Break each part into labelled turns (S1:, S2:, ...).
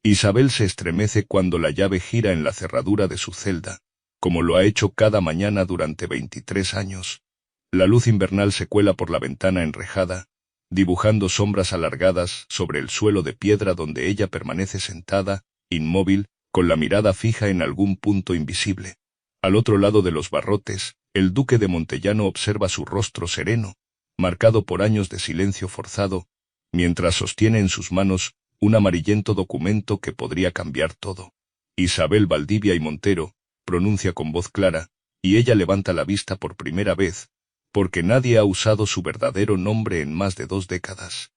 S1: Isabel se estremece cuando la llave gira en la cerradura de su celda, como lo ha hecho cada mañana durante 23 años. La luz invernal se cuela por la ventana enrejada, dibujando sombras alargadas sobre el suelo de piedra donde ella permanece sentada, inmóvil, con la mirada fija en algún punto invisible. Al otro lado de los barrotes, el duque de Montellano observa su rostro sereno, marcado por años de silencio forzado, mientras sostiene en sus manos un amarillento documento que podría cambiar todo. Isabel Valdivia y Montero, pronuncia con voz clara, y ella levanta la vista por primera vez, porque nadie ha usado su verdadero nombre en más de 2 décadas.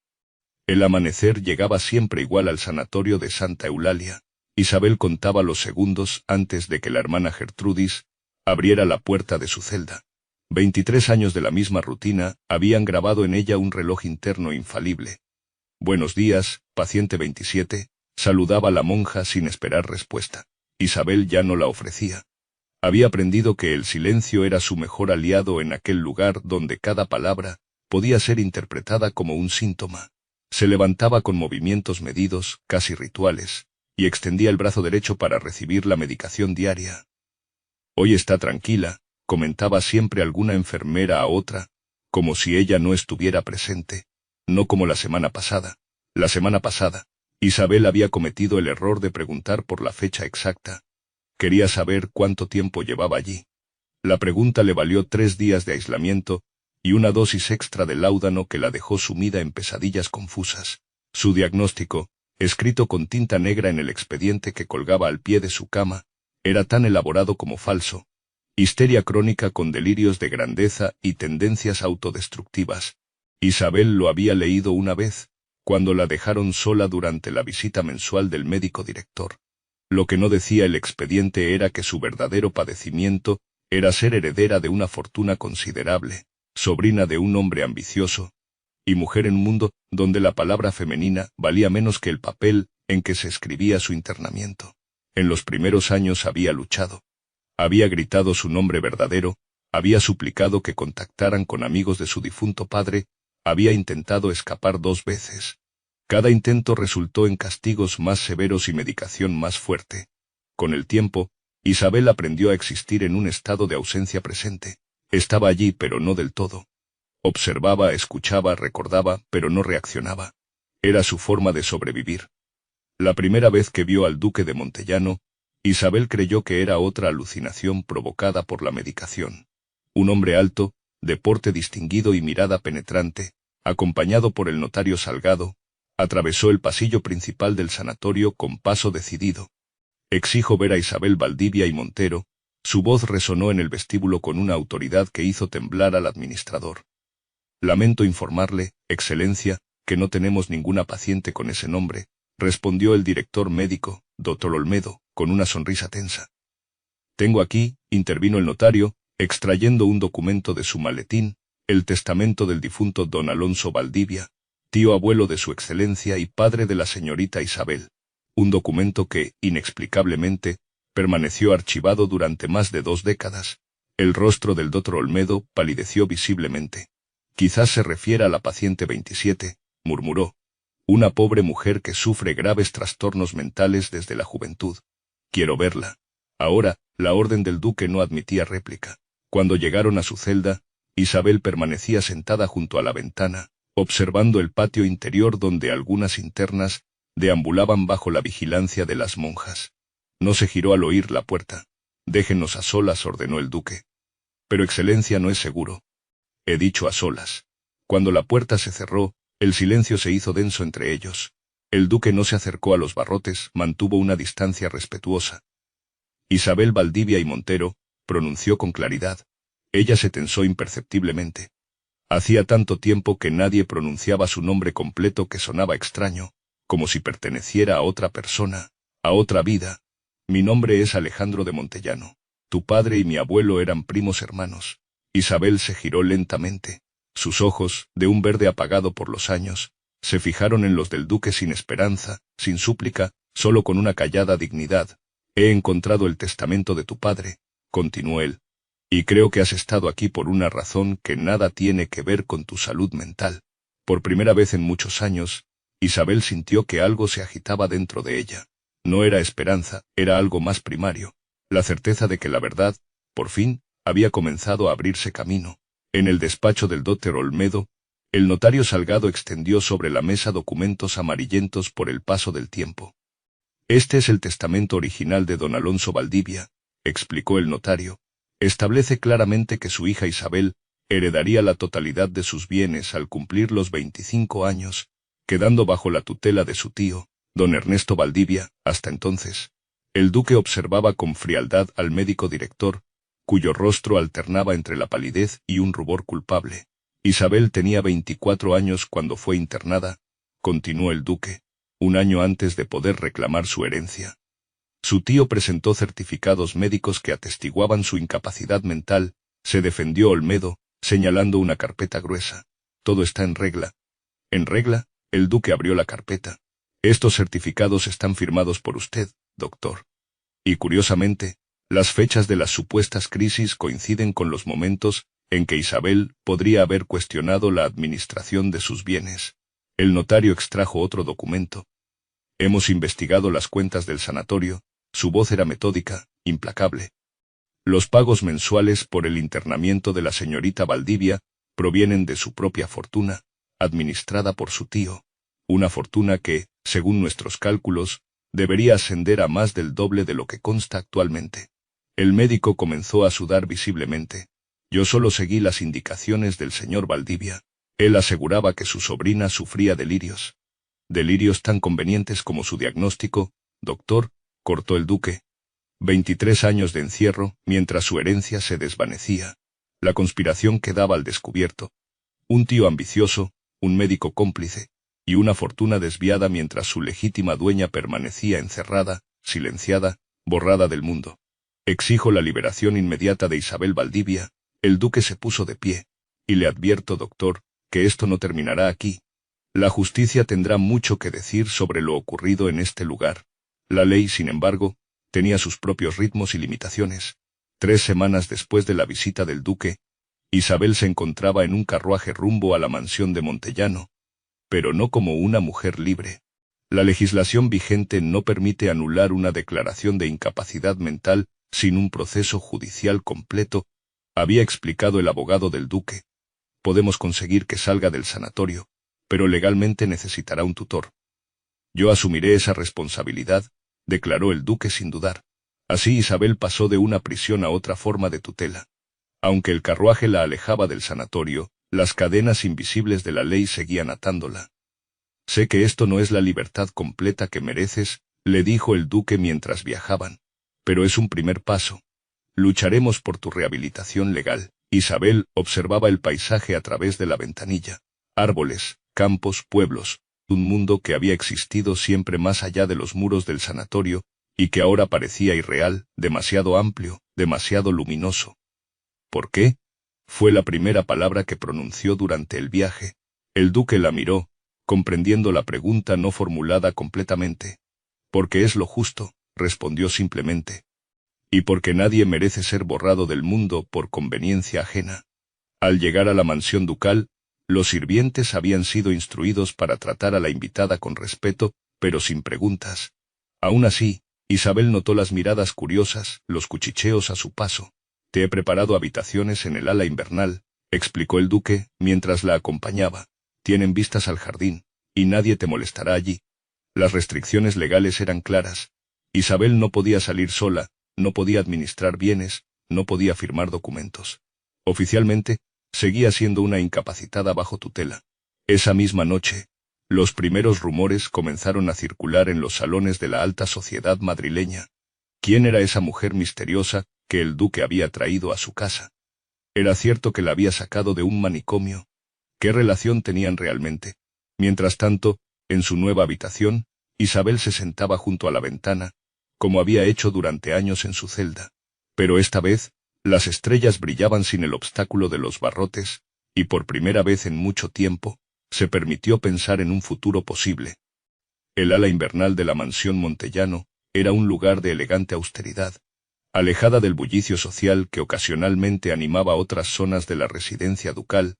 S1: El amanecer llegaba siempre igual al sanatorio de Santa Eulalia. Isabel contaba los segundos antes de que la hermana Gertrudis abriera la puerta de su celda. 23 años de la misma rutina habían grabado en ella un reloj interno infalible. Buenos días, paciente 27, saludaba la monja sin esperar respuesta. Isabel ya no la ofrecía. Había aprendido que el silencio era su mejor aliado en aquel lugar donde cada palabra podía ser interpretada como un síntoma. Se levantaba con movimientos medidos, casi rituales, y extendía el brazo derecho para recibir la medicación diaria. Hoy está tranquila, comentaba siempre alguna enfermera a otra, como si ella no estuviera presente, no como la semana pasada. La semana pasada, Isabel había cometido el error de preguntar por la fecha exacta. Quería saber cuánto tiempo llevaba allí. La pregunta le valió 3 días de aislamiento y una dosis extra de láudano que la dejó sumida en pesadillas confusas. Su diagnóstico, escrito con tinta negra en el expediente que colgaba al pie de su cama, era tan elaborado como falso. Histeria crónica con delirios de grandeza y tendencias autodestructivas. Isabel lo había leído una vez, cuando la dejaron sola durante la visita mensual del médico director. Lo que no decía el expediente era que su verdadero padecimiento era ser heredera de una fortuna considerable, sobrina de un hombre ambicioso, y mujer en un mundo donde la palabra femenina valía menos que el papel en que se escribía su internamiento. En los primeros años había luchado. Había gritado su nombre verdadero, había suplicado que contactaran con amigos de su difunto padre, había intentado escapar 2 veces. Cada intento resultó en castigos más severos y medicación más fuerte. Con el tiempo, Isabel aprendió a existir en un estado de ausencia presente. Estaba allí, pero no del todo. Observaba, escuchaba, recordaba, pero no reaccionaba. Era su forma de sobrevivir. La primera vez que vio al duque de Montellano, Isabel creyó que era otra alucinación provocada por la medicación. Un hombre alto, de porte distinguido y mirada penetrante, acompañado por el notario Salgado, atravesó el pasillo principal del sanatorio con paso decidido. Exijo ver a Isabel Valdivia y Montero. Su voz resonó en el vestíbulo con una autoridad que hizo temblar al administrador. Lamento informarle, Excelencia, que no tenemos ninguna paciente con ese nombre, respondió el director médico, Dr. Olmedo, con una sonrisa tensa. Tengo aquí, intervino el notario, extrayendo un documento de su maletín, el testamento del difunto don Alonso Valdivia, tío abuelo de su excelencia y padre de la señorita Isabel. Un documento que, inexplicablemente, permaneció archivado durante más de 2 décadas. El rostro del Dr. Olmedo palideció visiblemente. Quizás se refiera a la paciente 27, murmuró. Una pobre mujer que sufre graves trastornos mentales desde la juventud. Quiero verla. Ahora, la orden del duque no admitía réplica. Cuando llegaron a su celda, Isabel permanecía sentada junto a la ventana, observando el patio interior donde algunas internas deambulaban bajo la vigilancia de las monjas. No se giró al oír la puerta. Déjenos a solas, ordenó el duque. Pero Excelencia, no es seguro. He dicho a solas. Cuando la puerta se cerró, el silencio se hizo denso entre ellos. El duque no se acercó a los barrotes, mantuvo una distancia respetuosa. Isabel Valdivia y Montero, pronunció con claridad. Ella se tensó imperceptiblemente. Hacía tanto tiempo que nadie pronunciaba su nombre completo que sonaba extraño, como si perteneciera a otra persona, a otra vida. Mi nombre es Alejandro de Montellano. Tu padre y mi abuelo eran primos hermanos. Isabel se giró lentamente. Sus ojos, de un verde apagado por los años, se fijaron en los del duque sin esperanza, sin súplica, solo con una callada dignidad. He encontrado el testamento de tu padre, continuó él. Y creo que has estado aquí por una razón que nada tiene que ver con tu salud mental. Por primera vez en muchos años, Isabel sintió que algo se agitaba dentro de ella. No era esperanza, era algo más primario, la certeza de que la verdad, por fin, había comenzado a abrirse camino. En el despacho del Dr. Olmedo, el notario Salgado extendió sobre la mesa documentos amarillentos por el paso del tiempo. Este es el testamento original de don Alonso Valdivia, explicó el notario. Establece claramente que su hija Isabel heredaría la totalidad de sus bienes al cumplir los 25 años, quedando bajo la tutela de su tío, don Ernesto Valdivia. Hasta entonces, el duque observaba con frialdad al médico director, cuyo rostro alternaba entre la palidez y un rubor culpable. Isabel tenía 24 años cuando fue internada, continuó el duque, un año antes de poder reclamar su herencia. Su tío presentó certificados médicos que atestiguaban su incapacidad mental, se defendió Olmedo, señalando una carpeta gruesa. Todo está en regla. ¿En regla? El duque abrió la carpeta. Estos certificados están firmados por usted, doctor. Y curiosamente, las fechas de las supuestas crisis coinciden con los momentos en que Isabel podría haber cuestionado la administración de sus bienes. El notario extrajo otro documento. Hemos investigado las cuentas del sanatorio, su voz era metódica, implacable. Los pagos mensuales por el internamiento de la señorita Valdivia provienen de su propia fortuna, administrada por su tío, una fortuna que, según nuestros cálculos, debería ascender a más del doble de lo que consta actualmente. El médico comenzó a sudar visiblemente. Yo solo seguí las indicaciones del señor Valdivia. Él aseguraba que su sobrina sufría delirios. Delirios tan convenientes como su diagnóstico, doctor, cortó el duque. 23 años de encierro, mientras su herencia se desvanecía. La conspiración quedaba al descubierto. Un tío ambicioso, un médico cómplice, y una fortuna desviada mientras su legítima dueña permanecía encerrada, silenciada, borrada del mundo. Exijo la liberación inmediata de Isabel Valdivia. El duque se puso de pie. Y le advierto, doctor, que esto no terminará aquí. La justicia tendrá mucho que decir sobre lo ocurrido en este lugar. La ley, sin embargo, tenía sus propios ritmos y limitaciones. 3 semanas después de la visita del duque, Isabel se encontraba en un carruaje rumbo a la mansión de Montellano, pero no como una mujer libre. La legislación vigente no permite anular una declaración de incapacidad mental sin un proceso judicial completo, había explicado el abogado del duque. Podemos conseguir que salga del sanatorio, pero legalmente necesitará un tutor. Yo asumiré esa responsabilidad, declaró el duque sin dudar. Así Isabel pasó de una prisión a otra forma de tutela. Aunque el carruaje la alejaba del sanatorio, las cadenas invisibles de la ley seguían atándola. Sé que esto no es la libertad completa que mereces, le dijo el duque mientras viajaban, pero es un primer paso. Lucharemos por tu rehabilitación legal. Isabel observaba el paisaje a través de la ventanilla. Árboles, campos, pueblos, un mundo que había existido siempre más allá de los muros del sanatorio, y que ahora parecía irreal, demasiado amplio, demasiado luminoso. ¿Por qué? Fue la primera palabra que pronunció durante el viaje. El duque la miró, comprendiendo la pregunta no formulada completamente. Porque es lo justo, respondió simplemente. Y porque nadie merece ser borrado del mundo por conveniencia ajena. Al llegar a la mansión ducal, los sirvientes habían sido instruidos para tratar a la invitada con respeto, pero sin preguntas. Aún así, Isabel notó las miradas curiosas, los cuchicheos a su paso. Te he preparado habitaciones en el ala invernal, explicó el duque, mientras la acompañaba. Tienen vistas al jardín, y nadie te molestará allí. Las restricciones legales eran claras. Isabel no podía salir sola, no podía administrar bienes, no podía firmar documentos. Oficialmente, seguía siendo una incapacitada bajo tutela. Esa misma noche, los primeros rumores comenzaron a circular en los salones de la alta sociedad madrileña. ¿Quién era esa mujer misteriosa que el duque había traído a su casa? ¿Era cierto que la había sacado de un manicomio? ¿Qué relación tenían realmente? Mientras tanto, en su nueva habitación, Isabel se sentaba junto a la ventana, como había hecho durante años en su celda. Pero esta vez, las estrellas brillaban sin el obstáculo de los barrotes, y por primera vez en mucho tiempo, se permitió pensar en un futuro posible. El ala invernal de la mansión Montellano era un lugar de elegante austeridad, alejada del bullicio social que ocasionalmente animaba otras zonas de la residencia ducal,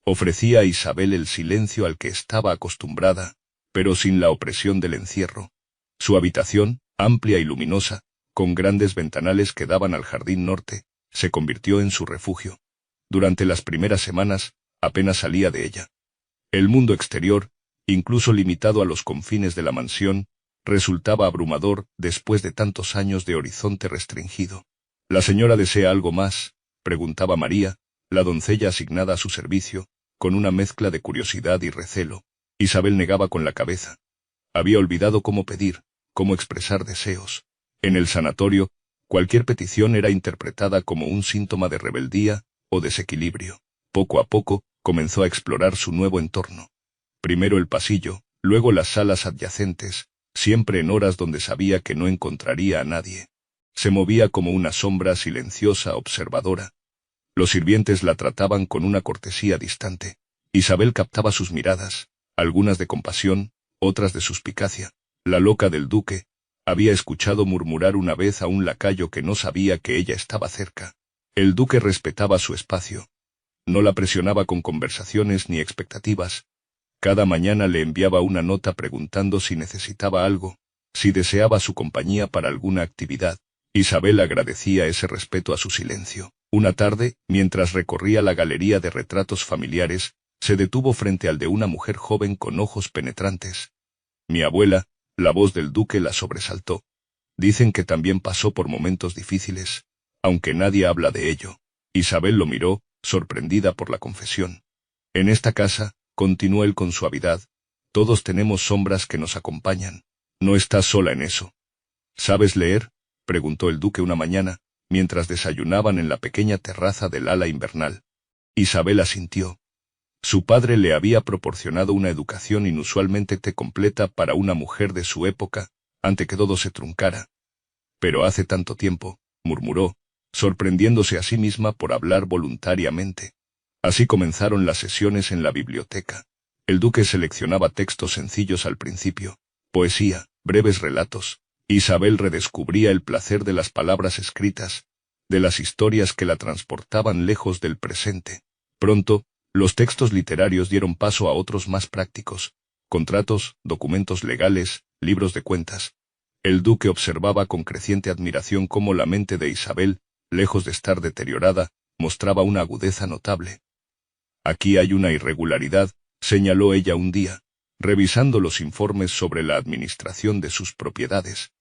S1: ofrecía a Isabel el silencio al que estaba acostumbrada, pero sin la opresión del encierro. Su habitación, Amplia y luminosa, con grandes ventanales que daban al jardín norte, se convirtió en su refugio. Durante las primeras semanas, apenas salía de ella. El mundo exterior, incluso limitado a los confines de la mansión, resultaba abrumador después de tantos años de horizonte restringido. ¿La señora desea algo más?, preguntaba María, la doncella asignada a su servicio, con una mezcla de curiosidad y recelo. Isabel negaba con la cabeza. Había olvidado cómo pedir, cómo expresar deseos. En el sanatorio, cualquier petición era interpretada como un síntoma de rebeldía o desequilibrio. Poco a poco, comenzó a explorar su nuevo entorno. Primero el pasillo, luego las salas adyacentes, siempre en horas donde sabía que no encontraría a nadie. Se movía como una sombra silenciosa, observadora. Los sirvientes la trataban con una cortesía distante. Isabel captaba sus miradas, algunas de compasión, otras de suspicacia. La loca del duque había escuchado murmurar una vez a un lacayo que no sabía que ella estaba cerca. El duque respetaba su espacio. No la presionaba con conversaciones ni expectativas. Cada mañana le enviaba una nota preguntando si necesitaba algo, si deseaba su compañía para alguna actividad. Isabel agradecía ese respeto a su silencio. Una tarde, mientras recorría la galería de retratos familiares, se detuvo frente al de una mujer joven con ojos penetrantes. Mi abuela, la voz del duque la sobresaltó. Dicen que también pasó por momentos difíciles, aunque nadie habla de ello. Isabel lo miró, sorprendida por la confesión. En esta casa, continuó él con suavidad, todos tenemos sombras que nos acompañan. No estás sola en eso. ¿Sabes leer?, preguntó el duque una mañana, mientras desayunaban en la pequeña terraza del ala invernal. Isabel asintió. Su padre le había proporcionado una educación inusualmente completa para una mujer de su época, antes que todo se truncara. Pero hace tanto tiempo, murmuró, sorprendiéndose a sí misma por hablar voluntariamente. Así comenzaron las sesiones en la biblioteca. El duque seleccionaba textos sencillos al principio, poesía, breves relatos. Isabel redescubría el placer de las palabras escritas, de las historias que la transportaban lejos del presente. Pronto, los textos literarios dieron paso a otros más prácticos, contratos, documentos legales, libros de cuentas. El duque observaba con creciente admiración cómo la mente de Isabel, lejos de estar deteriorada, mostraba una agudeza notable. Aquí hay una irregularidad, señaló ella un día, revisando los informes sobre la administración de sus propiedades.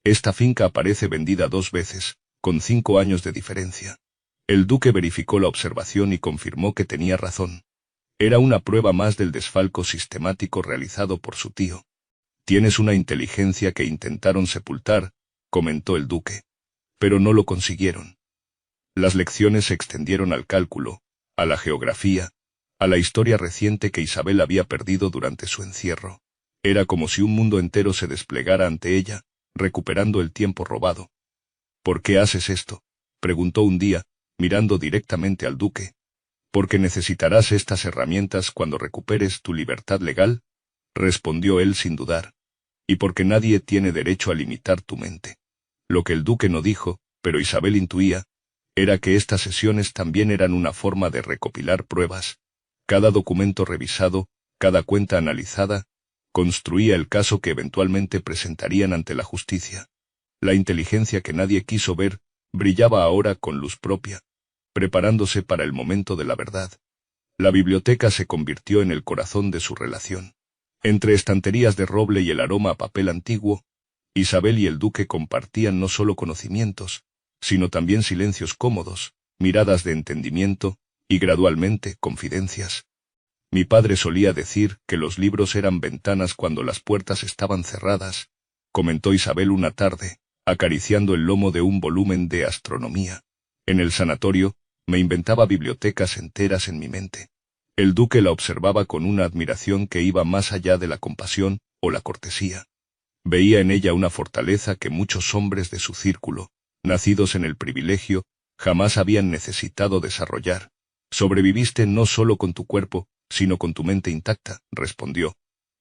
S1: Esta finca aparece vendida 2 veces, con 5 años de diferencia. El duque verificó la observación y confirmó que tenía razón. Era una prueba más del desfalco sistemático realizado por su tío. Tienes una inteligencia que intentaron sepultar, comentó el duque. Pero no lo consiguieron. Las lecciones se extendieron al cálculo, a la geografía, a la historia reciente que Isabel había perdido durante su encierro. Era como si un mundo entero se desplegara ante ella, recuperando el tiempo robado. ¿Por qué haces esto?, preguntó un día, mirando directamente al duque. ¿Porque necesitarás estas herramientas cuando recuperes tu libertad legal?, respondió él sin dudar. Y porque nadie tiene derecho a limitar tu mente. Lo que el duque no dijo, pero Isabel intuía, era que estas sesiones también eran una forma de recopilar pruebas. Cada documento revisado, cada cuenta analizada, construía el caso que eventualmente presentarían ante la justicia. La inteligencia que nadie quiso ver, brillaba ahora con luz propia, preparándose para el momento de la verdad. La biblioteca se convirtió en el corazón de su relación. Entre estanterías de roble y el aroma a papel antiguo, Isabel y el duque compartían no solo conocimientos, sino también silencios cómodos, miradas de entendimiento, y gradualmente confidencias. Mi padre solía decir que los libros eran ventanas cuando las puertas estaban cerradas, comentó Isabel una tarde, acariciando el lomo de un volumen de astronomía. En el sanatorio, me inventaba bibliotecas enteras en mi mente. El duque la observaba con una admiración que iba más allá de la compasión o la cortesía. Veía en ella una fortaleza que muchos hombres de su círculo, nacidos en el privilegio, jamás habían necesitado desarrollar. Sobreviviste no solo con tu cuerpo, sino con tu mente intacta, respondió.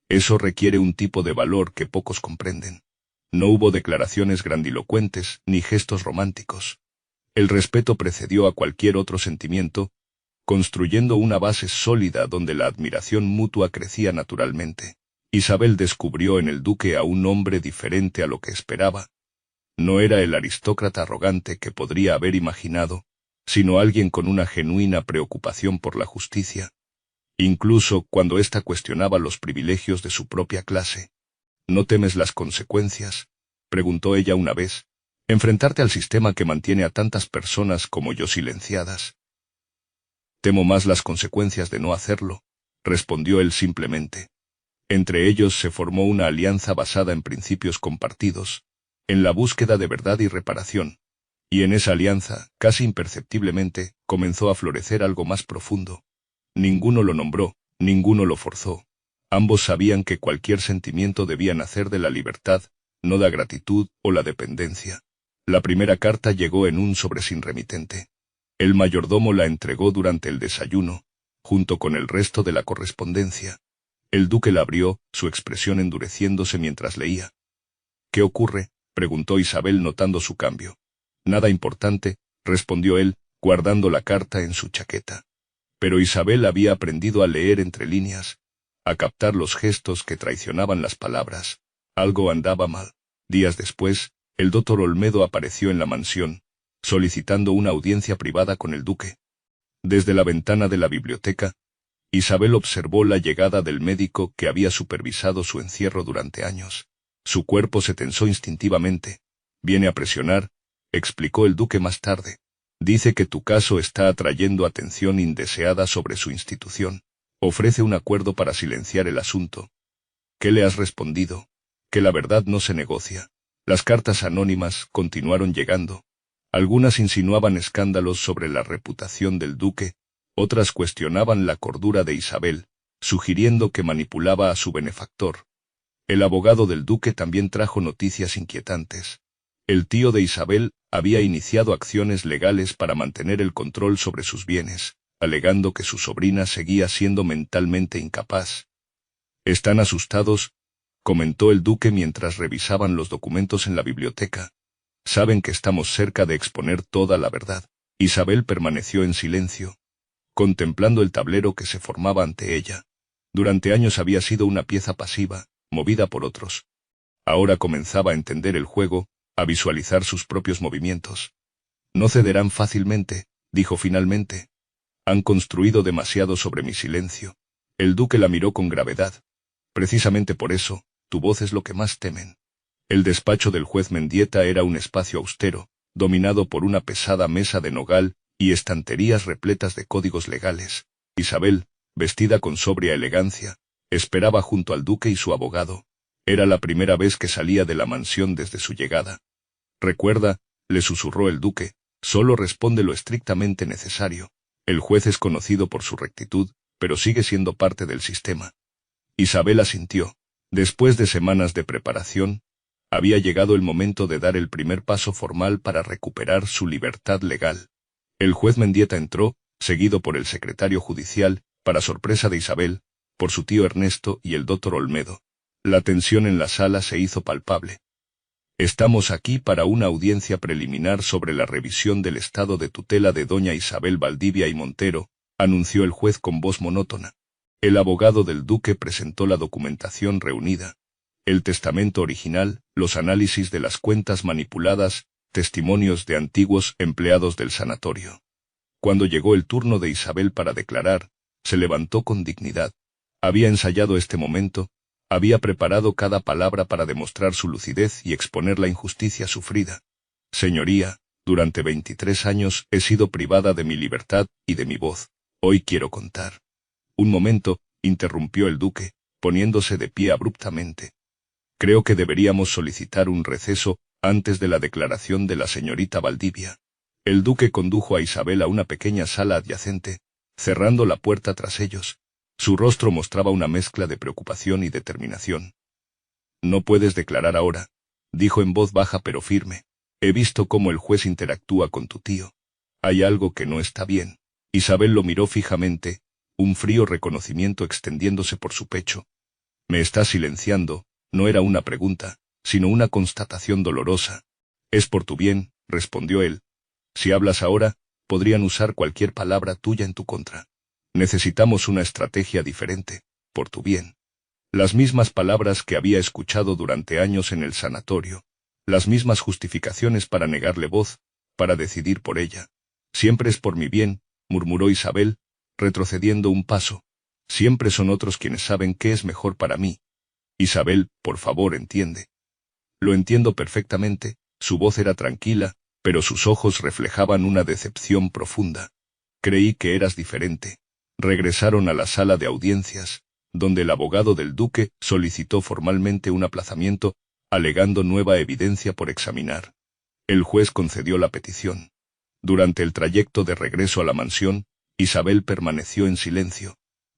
S1: Eso requiere un tipo de valor que pocos comprenden. No hubo declaraciones grandilocuentes ni gestos románticos. El respeto precedió a cualquier otro sentimiento, construyendo una base sólida donde la admiración mutua crecía naturalmente. Isabel descubrió en el duque a un hombre diferente a lo que esperaba. No era el aristócrata arrogante que podría haber imaginado, sino alguien con una genuina preocupación por la justicia, incluso cuando ésta cuestionaba los privilegios de su propia clase. ¿No temes las consecuencias?, preguntó ella una vez. Enfrentarte al sistema que mantiene a tantas personas como yo silenciadas. Temo más las consecuencias de no hacerlo, respondió él simplemente. Entre ellos se formó una alianza basada en principios compartidos, en la búsqueda de verdad y reparación, y en esa alianza, casi imperceptiblemente, comenzó a florecer algo más profundo. Ninguno lo nombró, ninguno lo forzó. Ambos sabían que cualquier sentimiento debía nacer de la libertad, no de la gratitud o la dependencia. La primera carta llegó en un sobre sin remitente. El mayordomo la entregó durante el desayuno, junto con el resto de la correspondencia. El duque la abrió, su expresión endureciéndose mientras leía. ¿Qué ocurre?, preguntó Isabel notando su cambio. Nada importante, respondió él, guardando la carta en su chaqueta. Pero Isabel había aprendido a leer entre líneas, a captar los gestos que traicionaban las palabras. Algo andaba mal. Días después, el doctor Olmedo apareció en la mansión, solicitando una audiencia privada con el duque. Desde la ventana de la biblioteca, Isabel observó la llegada del médico que había supervisado su encierro durante años. Su cuerpo se tensó instintivamente. «Viene a presionar», explicó el duque más tarde. «Dice que tu caso está atrayendo atención indeseada sobre su institución. Ofrece un acuerdo para silenciar el asunto». «¿Qué le has respondido?» «Que la verdad no se negocia». Las cartas anónimas continuaron llegando. Algunas insinuaban escándalos sobre la reputación del duque, otras cuestionaban la cordura de Isabel, sugiriendo que manipulaba a su benefactor. El abogado del duque también trajo noticias inquietantes. El tío de Isabel había iniciado acciones legales para mantener el control sobre sus bienes, alegando que su sobrina seguía siendo mentalmente incapaz. «Están asustados», comentó el duque mientras revisaban los documentos en la biblioteca. «Saben que estamos cerca de exponer toda la verdad». Isabel permaneció en silencio, contemplando el tablero que se formaba ante ella. Durante años había sido una pieza pasiva, movida por otros. Ahora comenzaba a entender el juego, a visualizar sus propios movimientos. «No cederán fácilmente», dijo finalmente. «Han construido demasiado sobre mi silencio». El duque la miró con gravedad. «Precisamente por eso, tu voz es lo que más temen». El despacho del juez Mendieta era un espacio austero, dominado por una pesada mesa de nogal y estanterías repletas de códigos legales. Isabel, vestida con sobria elegancia, esperaba junto al duque y su abogado. Era la primera vez que salía de la mansión desde su llegada. «Recuerda», le susurró el duque, «solo responde lo estrictamente necesario. El juez es conocido por su rectitud, pero sigue siendo parte del sistema». Isabel asintió. Después de semanas de preparación, había llegado el momento de dar el primer paso formal para recuperar su libertad legal. El juez Mendieta entró, seguido por el secretario judicial, para sorpresa de Isabel, por su tío Ernesto y el doctor Olmedo. La tensión en la sala se hizo palpable. «Estamos aquí para una audiencia preliminar sobre la revisión del estado de tutela de doña Isabel Valdivia y Montero», anunció el juez con voz monótona. El abogado del duque presentó la documentación reunida. El testamento original, los análisis de las cuentas manipuladas, testimonios de antiguos empleados del sanatorio. Cuando llegó el turno de Isabel para declarar, se levantó con dignidad. Había ensayado este momento, había preparado cada palabra para demostrar su lucidez y exponer la injusticia sufrida. «Señoría, durante 23 años he sido privada de mi libertad y de mi voz. Hoy quiero contar». «Un momento», interrumpió el duque, poniéndose de pie abruptamente. «Creo que deberíamos solicitar un receso antes de la declaración de la señorita Valdivia». El duque condujo a Isabel a una pequeña sala adyacente, cerrando la puerta tras ellos. Su rostro mostraba una mezcla de preocupación y determinación. «No puedes declarar ahora», dijo en voz baja pero firme. «He visto cómo el juez interactúa con tu tío. Hay algo que no está bien». Isabel lo miró fijamente, un frío reconocimiento extendiéndose por su pecho. «Me estás silenciando», no era una pregunta, sino una constatación dolorosa. «Es por tu bien», respondió él. «Si hablas ahora, podrían usar cualquier palabra tuya en tu contra. Necesitamos una estrategia diferente, por tu bien». Las mismas palabras que había escuchado durante años en el sanatorio. Las mismas justificaciones para negarle voz, para decidir por ella. Siempre es por mi bien, murmuró Isabel, retrocediendo un paso. Siempre son otros quienes saben qué es mejor para mí. Isabel, por favor, entiende. Lo entiendo perfectamente, su voz era tranquila, pero sus ojos reflejaban una decepción profunda. Creí que eras diferente. Regresaron a la sala de audiencias, donde el abogado del duque solicitó formalmente un aplazamiento, alegando nueva evidencia por examinar. El juez concedió la petición. Durante el trayecto de regreso a la mansión, Isabel permaneció en silencio.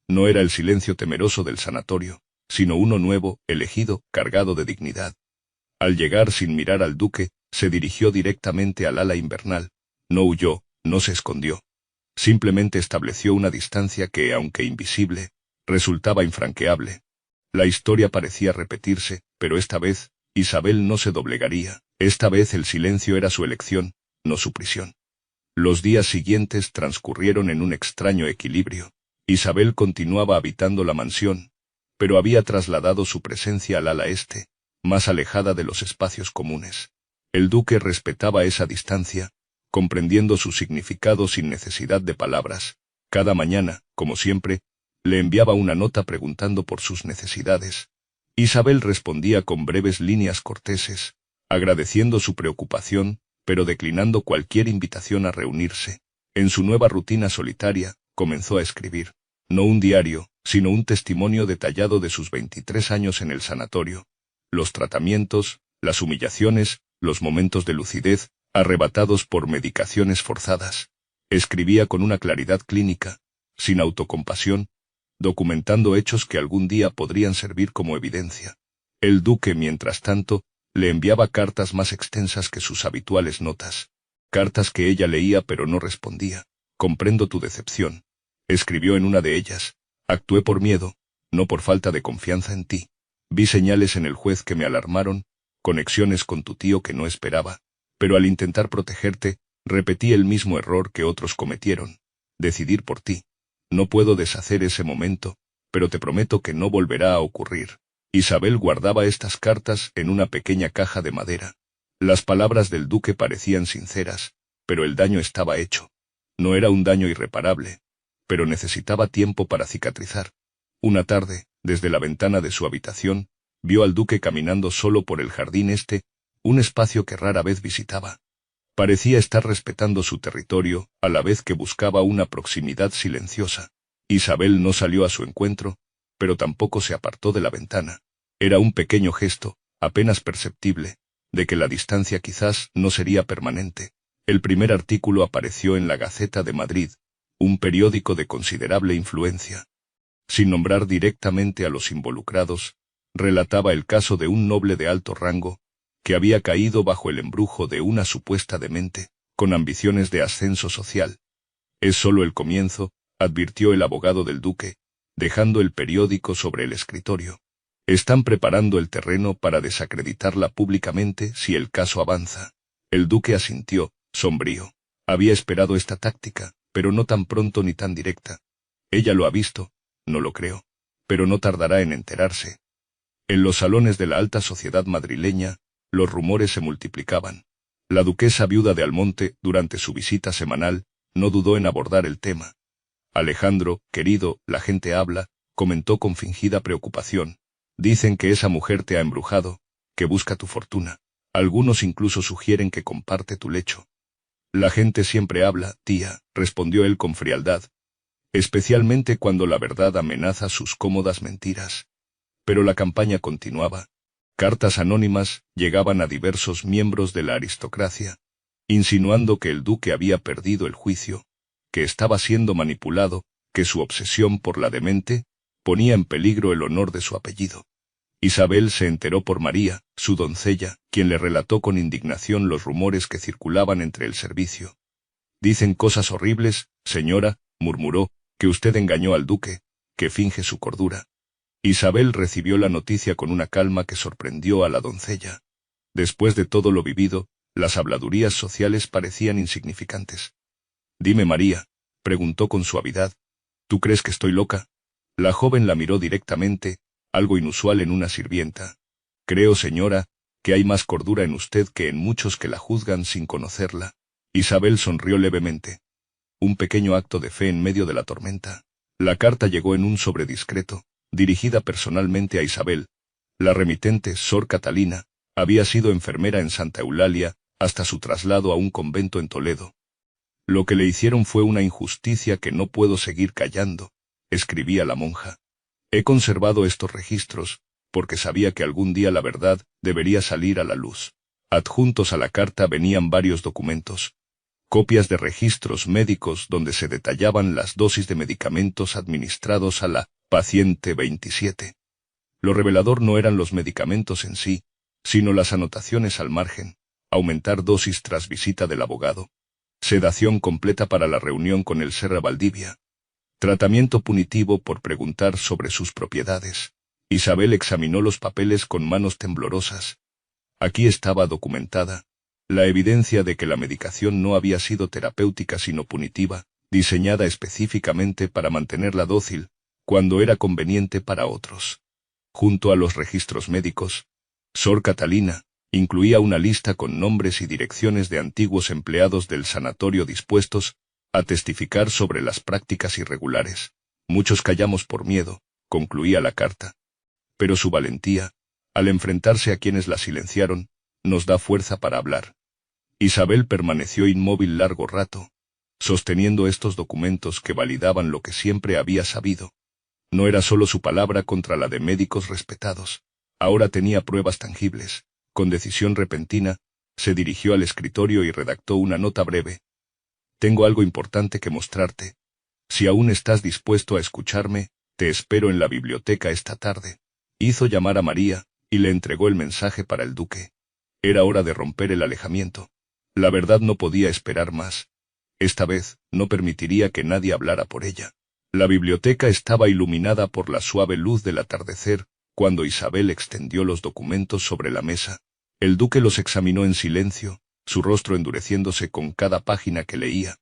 S1: No era el silencio temeroso del sanatorio, sino uno nuevo, elegido, cargado de dignidad. Al llegar sin mirar al duque, se dirigió directamente al ala invernal. No huyó, no se escondió. Simplemente estableció una distancia que, aunque invisible, resultaba infranqueable. La historia parecía repetirse, pero esta vez, Isabel no se doblegaría. Esta vez el silencio era su elección, no su prisión. Los días siguientes transcurrieron en un extraño equilibrio. Isabel continuaba habitando la mansión, pero había trasladado su presencia al ala este, más alejada de los espacios comunes. El duque respetaba esa distancia, comprendiendo su significado sin necesidad de palabras. Cada mañana, como siempre, le enviaba una nota preguntando por sus necesidades. Isabel respondía con breves líneas corteses, agradeciendo su preocupación, pero declinando cualquier invitación a reunirse. En su nueva rutina solitaria, comenzó a escribir, no un diario, sino un testimonio detallado de sus 23 años en el sanatorio. Los tratamientos, las humillaciones, los momentos de lucidez, arrebatados por medicaciones forzadas. Escribía con una claridad clínica, sin autocompasión, documentando hechos que algún día podrían servir como evidencia. El duque, mientras tanto, le enviaba cartas más extensas que sus habituales notas. Cartas que ella leía pero no respondía. Comprendo tu decepción. Escribió en una de ellas. Actué por miedo, no por falta de confianza en ti. Vi señales en el juez que me alarmaron, conexiones con tu tío que no esperaba. Pero al intentar protegerte, repetí el mismo error que otros cometieron. Decidir por ti. No puedo deshacer ese momento, pero te prometo que no volverá a ocurrir. Isabel guardaba estas cartas en una pequeña caja de madera. Las palabras del duque parecían sinceras, pero el daño estaba hecho. No era un daño irreparable, pero necesitaba tiempo para cicatrizar. Una tarde, desde la ventana de su habitación, vio al duque caminando solo por el jardín este, un espacio que rara vez visitaba. Parecía estar respetando su territorio, a la vez que buscaba una proximidad silenciosa. Isabel no salió a su encuentro, pero tampoco se apartó de la ventana. Era un pequeño gesto, apenas perceptible, de que la distancia quizás no sería permanente. El primer artículo apareció en la Gaceta de Madrid, un periódico de considerable influencia. Sin nombrar directamente a los involucrados, relataba el caso de un noble de alto rango, que había caído bajo el embrujo de una supuesta demente, con ambiciones de ascenso social. Es solo el comienzo, advirtió el abogado del duque, dejando el periódico sobre el escritorio. Están preparando el terreno para desacreditarla públicamente si el caso avanza. El duque asintió, sombrío. Había esperado esta táctica, pero no tan pronto ni tan directa. Ella lo ha visto, no lo creo, pero no tardará en enterarse. En los salones de la alta sociedad madrileña, los rumores se multiplicaban. La duquesa viuda de Almonte, durante su visita semanal, no dudó en abordar el tema. Alejandro, querido, la gente habla, comentó con fingida preocupación. Dicen que esa mujer te ha embrujado, que busca tu fortuna. Algunos incluso sugieren que comparte tu lecho. La gente siempre habla, tía, respondió él con frialdad, especialmente cuando la verdad amenaza sus cómodas mentiras. Pero la campaña continuaba. Cartas anónimas llegaban a diversos miembros de la aristocracia, insinuando que el duque había perdido el juicio, que estaba siendo manipulado, que su obsesión por la demente ponía en peligro el honor de su apellido. Isabel se enteró por María, su doncella, quien le relató con indignación los rumores que circulaban entre el servicio. Dicen cosas horribles, señora, murmuró, que usted engañó al duque, que finge su cordura. Isabel recibió la noticia con una calma que sorprendió a la doncella. Después de todo lo vivido, las habladurías sociales parecían insignificantes. Dime, María, preguntó con suavidad, ¿tú crees que estoy loca? La joven la miró directamente, algo inusual en una sirvienta. Creo, señora, que hay más cordura en usted que en muchos que la juzgan sin conocerla. Isabel sonrió levemente. Un pequeño acto de fe en medio de la tormenta. La carta llegó en un sobre discreto, dirigida personalmente a Isabel. La remitente, Sor Catalina, había sido enfermera en Santa Eulalia, hasta su traslado a un convento en Toledo. Lo que le hicieron fue una injusticia que no puedo seguir callando, escribía la monja. He conservado estos registros, porque sabía que algún día la verdad debería salir a la luz. Adjuntos a la carta venían varios documentos. Copias de registros médicos donde se detallaban las dosis de medicamentos administrados a la paciente 27. Lo revelador no eran los medicamentos en sí, sino las anotaciones al margen. Aumentar dosis tras visita del abogado. Sedación completa para la reunión con el Serra Valdivia. Tratamiento punitivo por preguntar sobre sus propiedades. Isabel examinó los papeles con manos temblorosas. Aquí estaba documentada la evidencia de que la medicación no había sido terapéutica sino punitiva, diseñada específicamente para mantenerla dócil, cuando era conveniente para otros. Junto a los registros médicos, Sor Catalina incluía una lista con nombres y direcciones de antiguos empleados del sanatorio dispuestos a testificar sobre las prácticas irregulares. Muchos callamos por miedo, concluía la carta. Pero su valentía, al enfrentarse a quienes la silenciaron, nos da fuerza para hablar. Isabel permaneció inmóvil largo rato, sosteniendo estos documentos que validaban lo que siempre había sabido. No era solo su palabra contra la de médicos respetados. Ahora tenía pruebas tangibles. Con decisión repentina, se dirigió al escritorio y redactó una nota breve. Tengo algo importante que mostrarte. Si aún estás dispuesto a escucharme, te espero en la biblioteca esta tarde. Hizo llamar a María, y le entregó el mensaje para el duque. Era hora de romper el alejamiento. La verdad no podía esperar más. Esta vez, no permitiría que nadie hablara por ella. La biblioteca estaba iluminada por la suave luz del atardecer, cuando Isabel extendió los documentos sobre la mesa. El duque los examinó en silencio, su rostro endureciéndose con cada página que leía.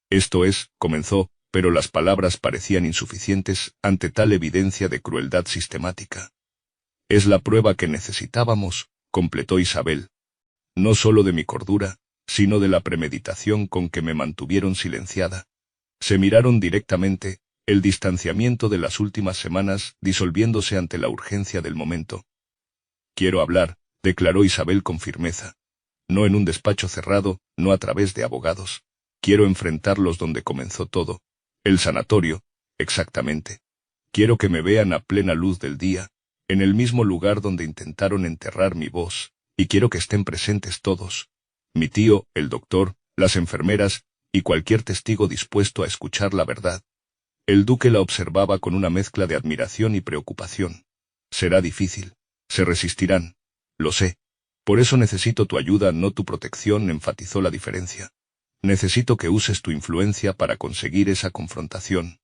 S1: Esto es, comenzó, pero las palabras parecían insuficientes ante tal evidencia de crueldad sistemática. Es la prueba que necesitábamos, completó Isabel. No solo de mi cordura, sino de la premeditación con que me mantuvieron silenciada. Se miraron directamente, el distanciamiento de las últimas semanas disolviéndose ante la urgencia del momento. Quiero hablar, declaró Isabel con firmeza. No en un despacho cerrado, no a través de abogados. Quiero enfrentarlos donde comenzó todo. El sanatorio, exactamente. Quiero que me vean a plena luz del día, en el mismo lugar donde intentaron enterrar mi voz, y quiero que estén presentes todos. Mi tío, el doctor, las enfermeras, y cualquier testigo dispuesto a escuchar la verdad. El duque la observaba con una mezcla de admiración y preocupación. Será difícil. Se resistirán. Lo sé. Por eso necesito tu ayuda, no tu protección, enfatizó la diferencia. Necesito que uses tu influencia para conseguir esa confrontación.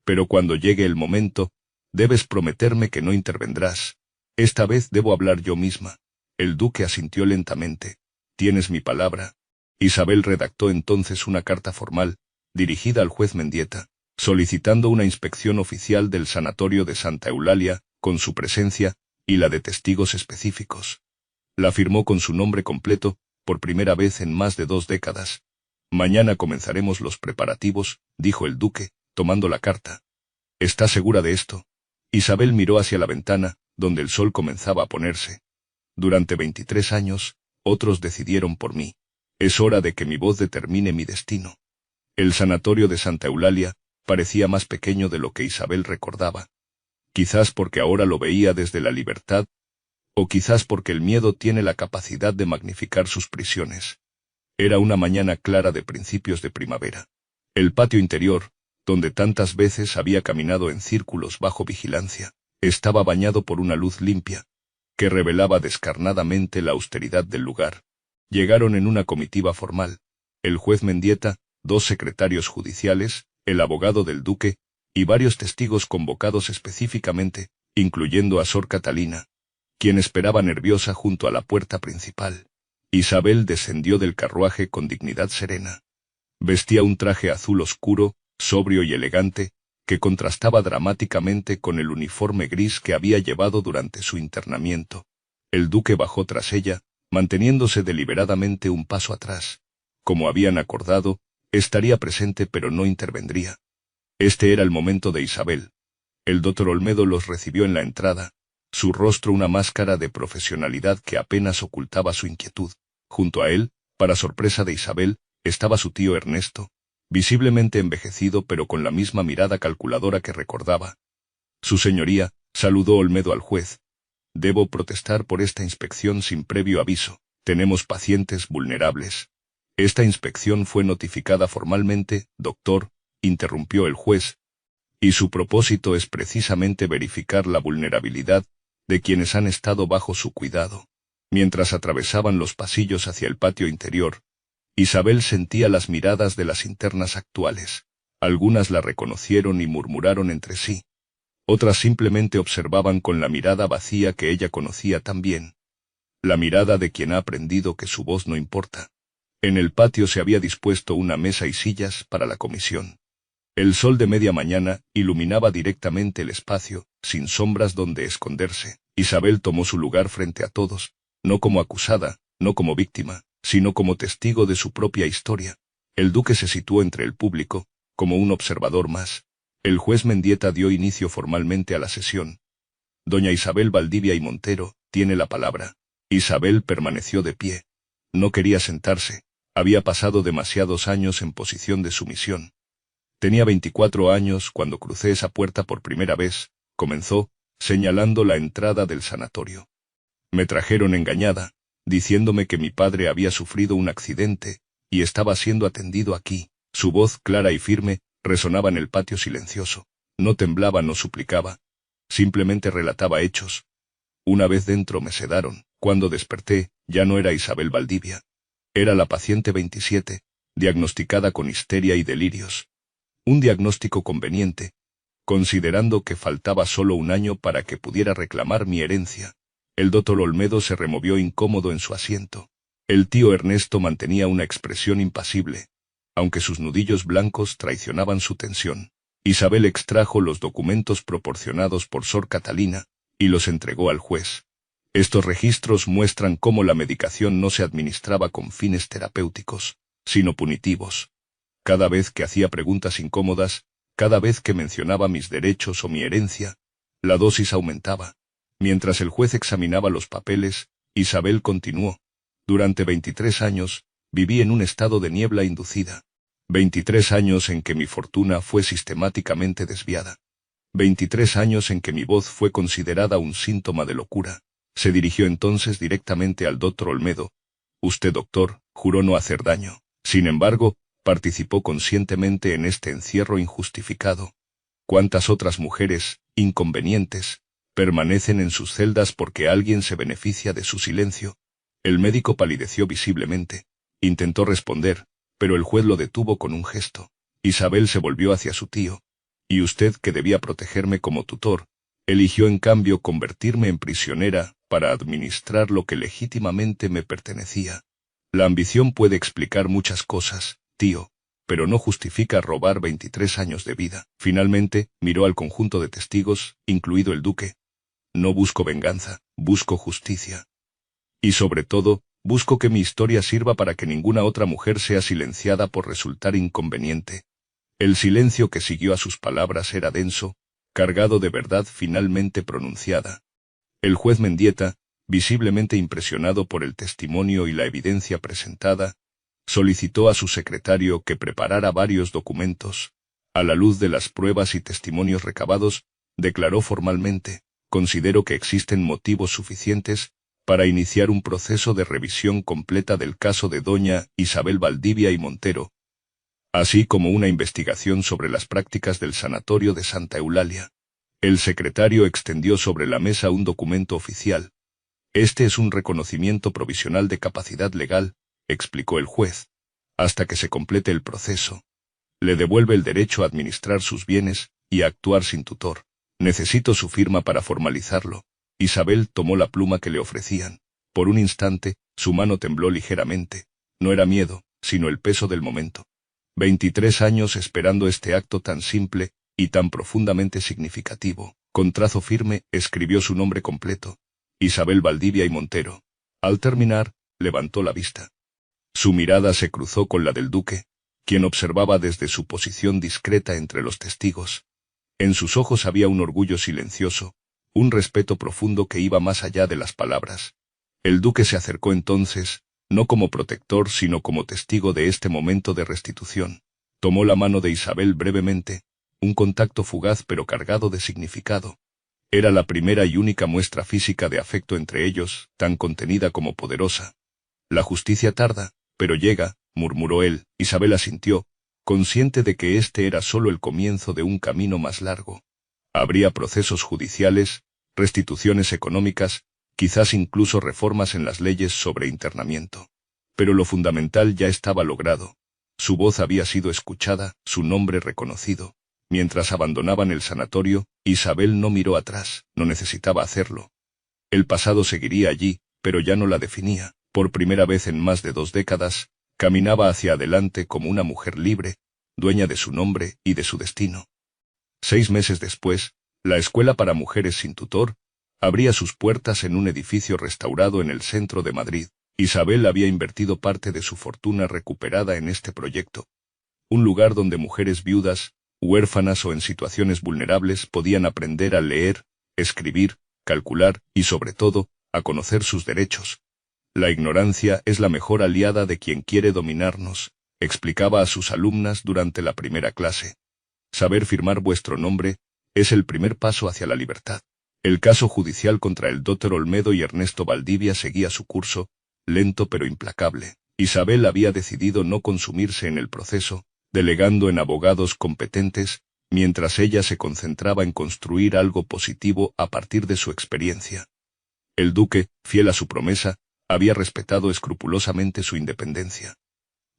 S1: Pero cuando llegue el momento, debes prometerme que no intervendrás. Esta vez debo hablar yo misma. El duque asintió lentamente. Tienes mi palabra. Isabel redactó entonces una carta formal, dirigida al juez Mendieta, solicitando una inspección oficial del sanatorio de Santa Eulalia, con su presencia, y la de testigos específicos. La firmó con su nombre completo, por primera vez en más de 2 décadas. Mañana comenzaremos los preparativos, dijo el duque, tomando la carta. ¿Estás segura de esto? Isabel miró hacia la ventana, donde el sol comenzaba a ponerse. Durante 23 años, otros decidieron por mí. Es hora de que mi voz determine mi destino. El sanatorio de Santa Eulalia parecía más pequeño de lo que Isabel recordaba. Quizás porque ahora lo veía desde la libertad, o quizás porque el miedo tiene la capacidad de magnificar sus prisiones. Era una mañana clara de principios de primavera. El patio interior, donde tantas veces había caminado en círculos bajo vigilancia, estaba bañado por una luz limpia, que revelaba descarnadamente la austeridad del lugar. Llegaron en una comitiva formal, el juez Mendieta, 2 secretarios judiciales, el abogado del duque, y varios testigos convocados específicamente, incluyendo a Sor Catalina, quien esperaba nerviosa junto a la puerta principal. Isabel descendió del carruaje con dignidad serena. Vestía un traje azul oscuro, sobrio y elegante, que contrastaba dramáticamente con el uniforme gris que había llevado durante su internamiento. El duque bajó tras ella, manteniéndose deliberadamente un paso atrás. Como habían acordado, estaría presente pero no intervendría. Este era el momento de Isabel. El doctor Olmedo los recibió en la entrada, su rostro una máscara de profesionalidad que apenas ocultaba su inquietud. Junto a él, para sorpresa de Isabel, estaba su tío Ernesto, visiblemente envejecido pero con la misma mirada calculadora que recordaba. Su señoría, saludó Olmedo al juez. Debo protestar por esta inspección sin previo aviso. Tenemos pacientes vulnerables. Esta inspección fue notificada formalmente, doctor, interrumpió el juez, y su propósito es precisamente verificar la vulnerabilidad de quienes han estado bajo su cuidado. Mientras atravesaban los pasillos hacia el patio interior, Isabel sentía las miradas de las internas actuales. Algunas la reconocieron y murmuraron entre sí. Otras simplemente observaban con la mirada vacía que ella conocía tan bien. La mirada de quien ha aprendido que su voz no importa. En el patio se había dispuesto una mesa y sillas para la comisión. El sol de media mañana iluminaba directamente el espacio, sin sombras donde esconderse. Isabel tomó su lugar frente a todos, no como acusada, no como víctima, sino como testigo de su propia historia. El duque se situó entre el público, como un observador más. El juez Mendieta dio inicio formalmente a la sesión. Doña Isabel Valdivia y Montero, tiene la palabra. Isabel permaneció de pie. No quería sentarse. Había pasado demasiados años en posición de sumisión. Tenía 24 años cuando crucé esa puerta por primera vez, comenzó, señalando la entrada del sanatorio. Me trajeron engañada, diciéndome que mi padre había sufrido un accidente, y estaba siendo atendido aquí. Su voz clara y firme resonaba en el patio silencioso. No temblaba, no suplicaba. Simplemente relataba hechos. Una vez dentro me sedaron. Cuando desperté, ya no era Isabel Valdivia. Era la paciente 27, diagnosticada con histeria y delirios. Un diagnóstico conveniente, considerando que faltaba solo un año para que pudiera reclamar mi herencia. El doctor Olmedo se removió incómodo en su asiento. El tío Ernesto mantenía una expresión impasible, aunque sus nudillos blancos traicionaban su tensión. Isabel extrajo los documentos proporcionados por Sor Catalina, y los entregó al juez. Estos registros muestran cómo la medicación no se administraba con fines terapéuticos, sino punitivos. Cada vez que hacía preguntas incómodas, cada vez que mencionaba mis derechos o mi herencia, la dosis aumentaba. Mientras el juez examinaba los papeles, Isabel continuó. Durante 23 años, viví en un estado de niebla inducida. 23 años en que mi fortuna fue sistemáticamente desviada. 23 años en que mi voz fue considerada un síntoma de locura. Se dirigió entonces directamente al doctor Olmedo. Usted, doctor, juró no hacer daño. Sin embargo, participó conscientemente en este encierro injustificado. ¿Cuántas otras mujeres, inconvenientes, permanecen en sus celdas porque alguien se beneficia de su silencio? El médico palideció visiblemente. Intentó responder, pero el juez lo detuvo con un gesto. Isabel se volvió hacia su tío. Y usted, que debía protegerme como tutor, eligió en cambio convertirme en prisionera para administrar lo que legítimamente me pertenecía. La ambición puede explicar muchas cosas, tío, pero no justifica robar 23 años de vida. Finalmente, miró al conjunto de testigos, incluido el duque. No busco venganza, busco justicia. Y sobre todo, busco que mi historia sirva para que ninguna otra mujer sea silenciada por resultar inconveniente. El silencio que siguió a sus palabras era denso, cargado de verdad finalmente pronunciada. El juez Mendieta, visiblemente impresionado por el testimonio y la evidencia presentada, solicitó a su secretario que preparara varios documentos. A la luz de las pruebas y testimonios recabados, declaró formalmente: considero que existen motivos suficientes para iniciar un proceso de revisión completa del caso de doña Isabel Valdivia y Montero, así como una investigación sobre las prácticas del sanatorio de Santa Eulalia. El secretario extendió sobre la mesa un documento oficial. Este es un reconocimiento provisional de capacidad legal, explicó el juez, hasta que se complete el proceso. Le devuelve el derecho a administrar sus bienes y a actuar sin tutor. Necesito su firma para formalizarlo. Isabel tomó la pluma que le ofrecían. Por un instante, su mano tembló ligeramente. No era miedo, sino el peso del momento. 23 años esperando este acto tan simple, y tan profundamente significativo. Con trazo firme, escribió su nombre completo: Isabel Valdivia y Montero. Al terminar, levantó la vista. Su mirada se cruzó con la del duque, quien observaba desde su posición discreta entre los testigos. En sus ojos había un orgullo silencioso, un respeto profundo que iba más allá de las palabras. El duque se acercó entonces, no como protector sino como testigo de este momento de restitución. Tomó la mano de Isabel brevemente, un contacto fugaz pero cargado de significado. Era la primera y única muestra física de afecto entre ellos, tan contenida como poderosa. La justicia tarda, pero llega, murmuró él. Isabel asintió, consciente de que este era solo el comienzo de un camino más largo. Habría procesos judiciales, restituciones económicas, quizás incluso reformas en las leyes sobre internamiento. Pero lo fundamental ya estaba logrado. Su voz había sido escuchada, su nombre reconocido. Mientras abandonaban el sanatorio, Isabel no miró atrás, no necesitaba hacerlo. El pasado seguiría allí, pero ya no la definía. Por primera vez en más de 2 décadas, caminaba hacia adelante como una mujer libre, dueña de su nombre y de su destino. 6 meses después, la Escuela para Mujeres sin Tutor abría sus puertas en un edificio restaurado en el centro de Madrid. Isabel había invertido parte de su fortuna recuperada en este proyecto. Un lugar donde mujeres viudas, huérfanas o en situaciones vulnerables podían aprender a leer, escribir, calcular y, sobre todo, a conocer sus derechos. La ignorancia es la mejor aliada de quien quiere dominarnos, explicaba a sus alumnas durante la primera clase. Saber firmar vuestro nombre es el primer paso hacia la libertad. El caso judicial contra el Dr. Olmedo y Ernesto Valdivia seguía su curso, lento pero implacable. Isabel había decidido no consumirse en el proceso, delegando en abogados competentes, mientras ella se concentraba en construir algo positivo a partir de su experiencia. El duque, fiel a su promesa, había respetado escrupulosamente su independencia.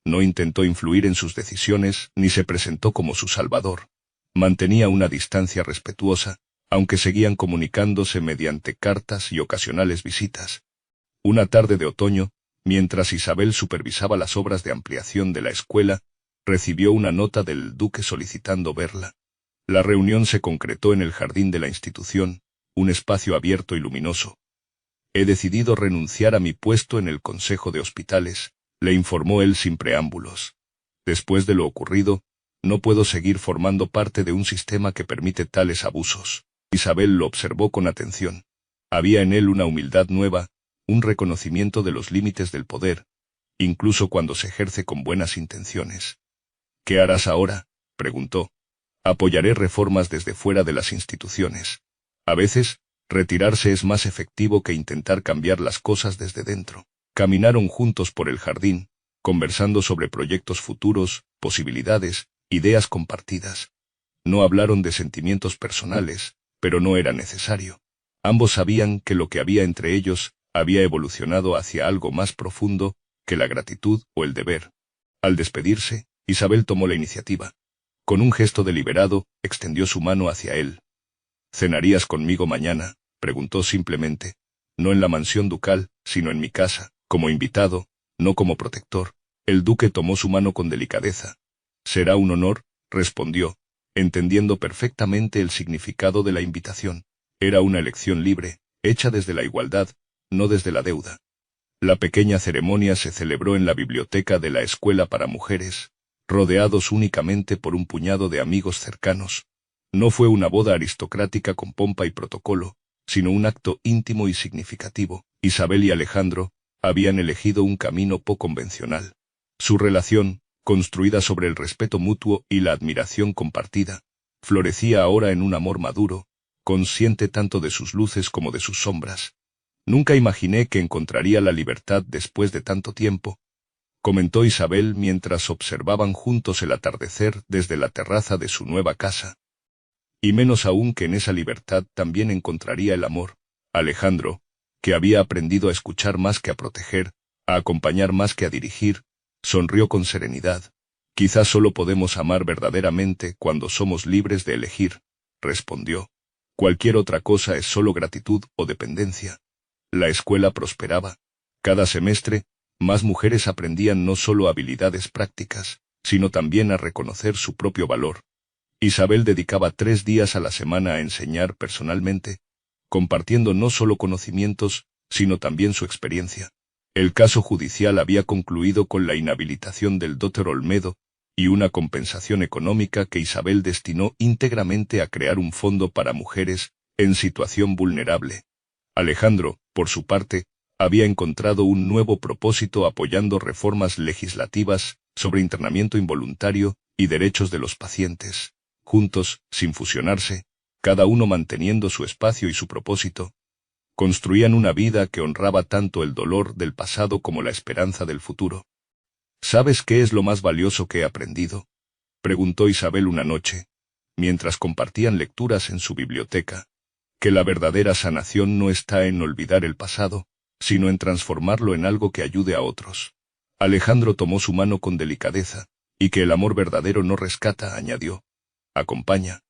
S1: No intentó influir en sus decisiones ni se presentó como su salvador. Mantenía una distancia respetuosa, aunque seguían comunicándose mediante cartas y ocasionales visitas. Una tarde de otoño, mientras Isabel supervisaba las obras de ampliación de la escuela, recibió una nota del duque solicitando verla. La reunión se concretó en el jardín de la institución, un espacio abierto y luminoso. He decidido renunciar a mi puesto en el Consejo de Hospitales, le informó él sin preámbulos. Después de lo ocurrido, no puedo seguir formando parte de un sistema que permite tales abusos. Isabel lo observó con atención. Había en él una humildad nueva, un reconocimiento de los límites del poder, incluso cuando se ejerce con buenas intenciones. ¿Qué harás ahora?, preguntó. Apoyaré reformas desde fuera de las instituciones. A veces, retirarse es más efectivo que intentar cambiar las cosas desde dentro. Caminaron juntos por el jardín, conversando sobre proyectos futuros, posibilidades, ideas compartidas. No hablaron de sentimientos personales, pero no era necesario. Ambos sabían que lo que había entre ellos había evolucionado hacia algo más profundo que la gratitud o el deber. Al despedirse, Isabel tomó la iniciativa. Con un gesto deliberado, extendió su mano hacia él. ¿Cenarías conmigo mañana?, preguntó simplemente. No en la mansión ducal, sino en mi casa, como invitado, no como protector. El duque tomó su mano con delicadeza. Será un honor, respondió, entendiendo perfectamente el significado de la invitación. Era una elección libre, hecha desde la igualdad, no desde la deuda. La pequeña ceremonia se celebró en la biblioteca de la Escuela para Mujeres, rodeados únicamente por un puñado de amigos cercanos. No fue una boda aristocrática con pompa y protocolo, sino un acto íntimo y significativo. Isabel y Alejandro habían elegido un camino poco convencional. Su relación, construida sobre el respeto mutuo y la admiración compartida, florecía ahora en un amor maduro, consciente tanto de sus luces como de sus sombras. Nunca imaginé que encontraría la libertad después de tanto tiempo, comentó Isabel mientras observaban juntos el atardecer desde la terraza de su nueva casa. Y menos aún que en esa libertad también encontraría el amor. Alejandro, que había aprendido a escuchar más que a proteger, a acompañar más que a dirigir, sonrió con serenidad. Quizás solo podemos amar verdaderamente cuando somos libres de elegir, respondió. Cualquier otra cosa es solo gratitud o dependencia. La escuela prosperaba. Cada semestre, más mujeres aprendían no solo habilidades prácticas, sino también a reconocer su propio valor. Isabel dedicaba 3 días a la semana a enseñar personalmente, compartiendo no solo conocimientos, sino también su experiencia. El caso judicial había concluido con la inhabilitación del Dr. Olmedo y una compensación económica que Isabel destinó íntegramente a crear un fondo para mujeres en situación vulnerable. Alejandro, por su parte, había encontrado un nuevo propósito apoyando reformas legislativas sobre internamiento involuntario y derechos de los pacientes. Juntos, sin fusionarse, cada uno manteniendo su espacio y su propósito, construían una vida que honraba tanto el dolor del pasado como la esperanza del futuro. ¿Sabes qué es lo más valioso que he aprendido?, preguntó Isabel una noche, mientras compartían lecturas en su biblioteca. Que la verdadera sanación no está en olvidar el pasado, sino en transformarlo en algo que ayude a otros. Alejandro tomó su mano con delicadeza, y que el amor verdadero no rescata, añadió. Acompaña.